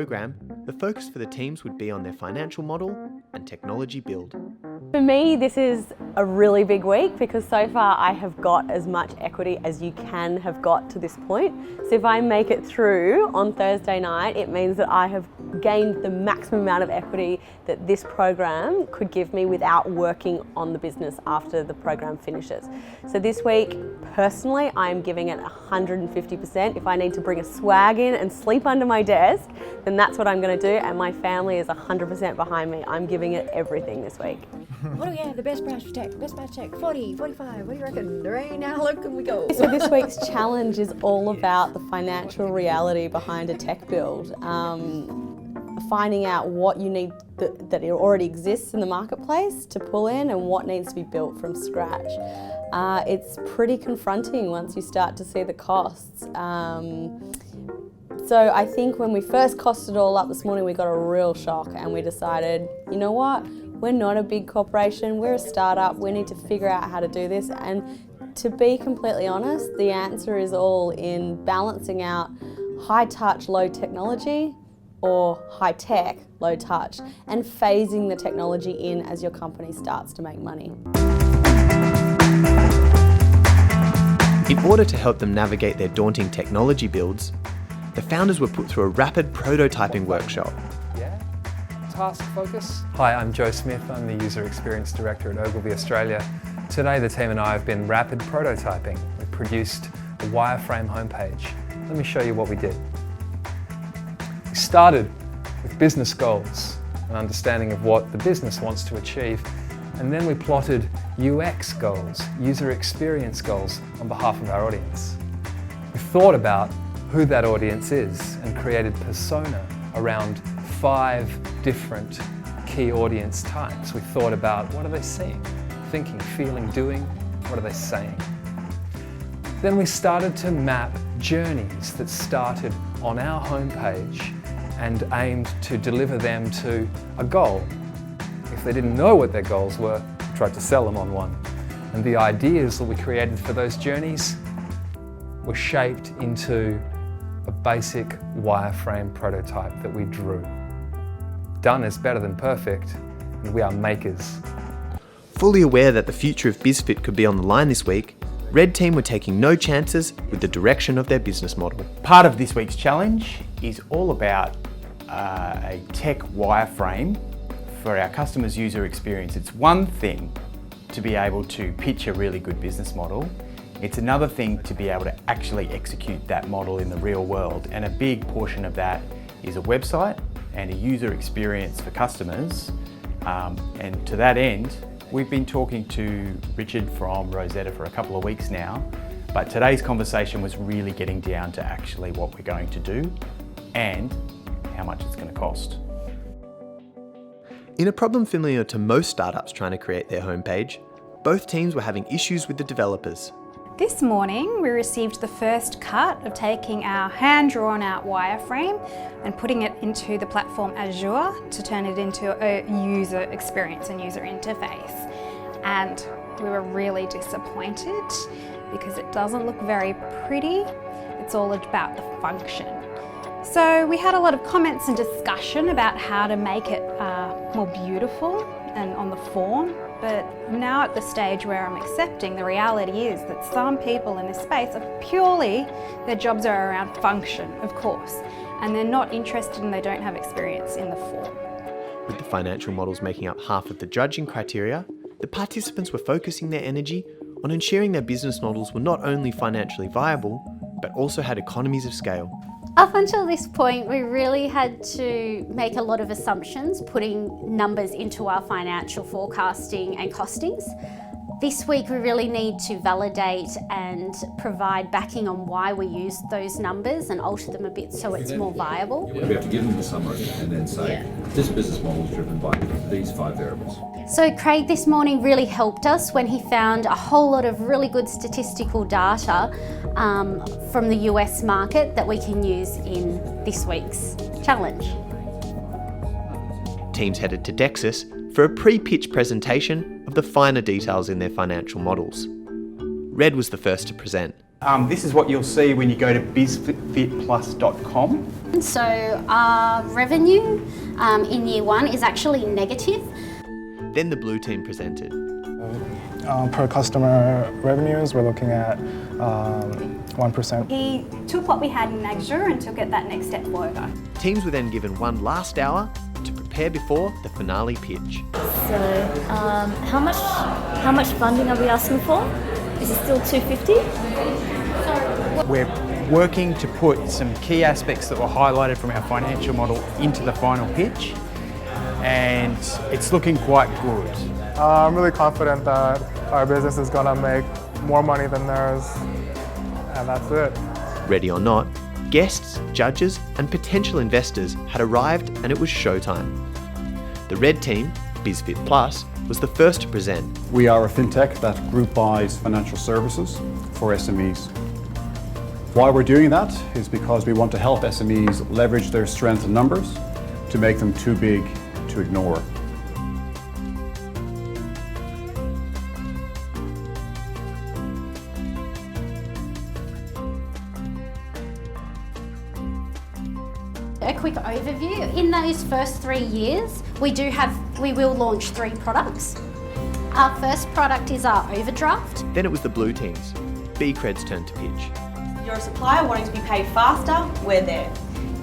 program, the focus for the teams would be on their financial model and technology build. For me, this is a really big week because so far I have got as much equity as you can have got to this point. So if I make it through on Thursday night, it means that I have gained the maximum amount of equity that this program could give me without working on the business after the program finishes. So this week, personally, I'm giving it 150%. If I need to bring a swag in and sleep under my desk, then that's what I'm going to do, and my family is 100% behind me. I'm giving it everything this week. What do we have? The best price check, 40, 45, what do you reckon? Lorraine, how low can we go? So this week's challenge is all about the financial reality behind a tech build. Finding out what you need that it already exists in the marketplace to pull in and what needs to be built from scratch. It's pretty confronting once you start to see the costs. So I think when we first costed it all up this morning, we got a real shock and we decided, you know what? We're not a big corporation, we're a startup, we need to figure out how to do this. And to be completely honest, the answer is all in balancing out high touch, low technology, or high tech, low touch, and phasing the technology in as your company starts to make money. In order to help them navigate their daunting technology builds, the founders were put through a rapid prototyping workshop. Task focus. Hi, I'm Joe Smith. I'm the User Experience Director at Ogilvy Australia. Today the team and I have been rapid prototyping. We produced a wireframe homepage. Let me show you what we did. We started with business goals, an understanding of what the business wants to achieve, and then we plotted UX goals, user experience goals, on behalf of our audience. We thought about who that audience is and created persona around 5 different key audience types. We thought about what are they seeing, thinking, feeling, doing, what are they saying. Then we started to map journeys that started on our homepage and aimed to deliver them to a goal. If they didn't know what their goals were, we tried to sell them on one. And the ideas that we created for those journeys were shaped into a basic wireframe prototype that we drew. Done is better than perfect, and we are makers. Fully aware that the future of Biz Fit could be on the line this week, Red Team were taking no chances with the direction of their business model. Part of this week's challenge is all about a tech wireframe for our customers' user experience. It's one thing to be able to pitch a really good business model. It's another thing to be able to actually execute that model in the real world. And a big portion of that is a website and a user experience for customers. And to that end, we've been talking to Richard from Rosetta for a couple of weeks now, but today's conversation was really getting down to actually what we're going to do and how much it's going to cost. In a problem familiar to most startups trying to create their homepage, both teams were having issues with the developers. This morning we received the first cut of taking our hand-drawn out wireframe and putting it into the platform Azure to turn it into a user experience and user interface. And we were really disappointed because it doesn't look very pretty. It's all about the function. So we had a lot of comments and discussion about how to make it more beautiful and on the form. But I'm now at the stage where I'm accepting the reality is that some people in this space are purely, their jobs are around function, of course, and they're not interested and they don't have experience in the form. With the financial models making up half of the judging criteria, the participants were focusing their energy on ensuring their business models were not only financially viable, but also had economies of scale. Up until this point, we really had to make a lot of assumptions, putting numbers into our financial forecasting and costings. This week, we really need to validate and provide backing on why we use those numbers and alter them a bit so it's more viable. We have to give them the summary and then say, this business model is driven by these 5 variables. So Craig this morning really helped us when he found a whole lot of really good statistical data from the US market that we can use in this week's challenge. Teams headed to Dexus for a pre-pitch presentation of the finer details in their financial models. Red was the first to present. This is what you'll see when you go to bizfitplus.com. So our revenue in year one is actually negative. Then the blue team presented. Per customer revenues, we're looking at 1%. He took what we had in Azure and took it that next step further. Teams were then given one last hour to prepare before the finale pitch. So, how much funding are we asking for? Is it still 250? We're working to put some key aspects that were highlighted from our financial model into the final pitch, and it's looking quite good. I'm really confident that our business is gonna make more money than theirs, and that's it. Ready or not, guests, judges, and potential investors had arrived, and it was showtime. The red team, Biz Fit Plus, was the first to present. We are a fintech that group buys financial services for SMEs. Why we're doing that is because we want to help SMEs leverage their strength in numbers to make them too big to ignore. A quick overview. In those first 3 years, we will launch 3 products. Our first product is our overdraft. Then it was the blue teams, beCred's turn to pitch. If you're a supplier wanting to be paid faster, we're there.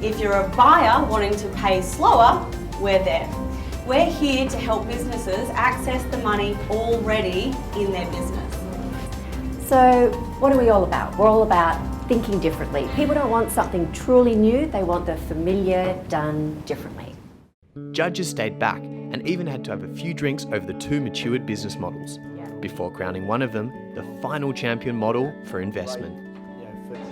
If you're a buyer wanting to pay slower, we're there. We're here to help businesses access the money already in their business. So what are we all about? We're all about thinking differently. People don't want something truly new, they want the familiar done differently. Judges stayed back and even had to have a few drinks over the 2 matured business models before crowning one of them the final champion model for investment.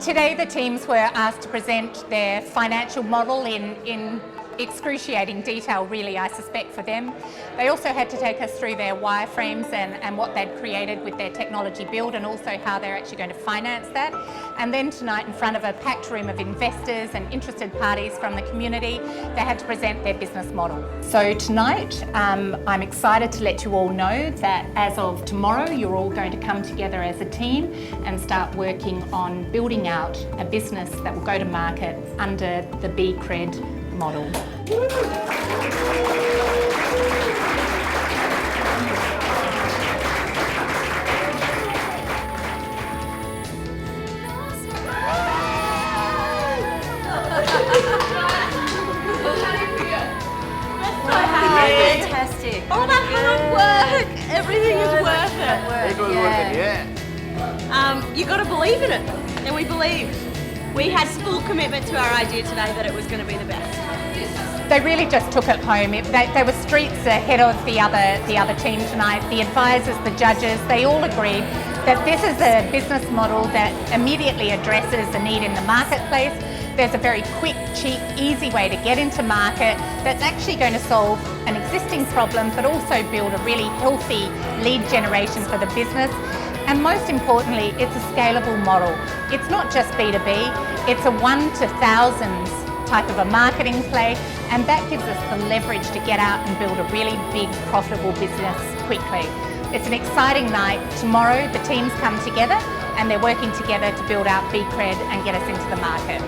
Today the teams were asked to present their financial model in excruciating detail, really, I suspect, for them. They also had to take us through their wireframes and what they'd created with their technology build, and also how they're actually going to finance that. And then tonight, in front of a packed room of investors and interested parties from the community, they had to present their business model. So tonight, I'm excited to let you all know that as of tomorrow, you're all going to come together as a team and start working on building out a business that will go to market under the beCred model. Fantastic. All that hard work. Everything is worth it. You got to believe in it, and we believed. We had full commitment to our idea today that it was going to be the best. They really just took it home. They were streets ahead of the other team tonight. The advisors, the judges, they all agreed that this is a business model that immediately addresses a need in the marketplace. There's a very quick, cheap, easy way to get into market that's actually going to solve an existing problem, but also build a really healthy lead generation for the business. And most importantly, it's a scalable model. It's not just B2B, it's a 1 to thousands type of a marketing play, and that gives us the leverage to get out and build a really big, profitable business quickly. It's an exciting night. Tomorrow, the teams come together and they're working together to build out beCred and get us into the market.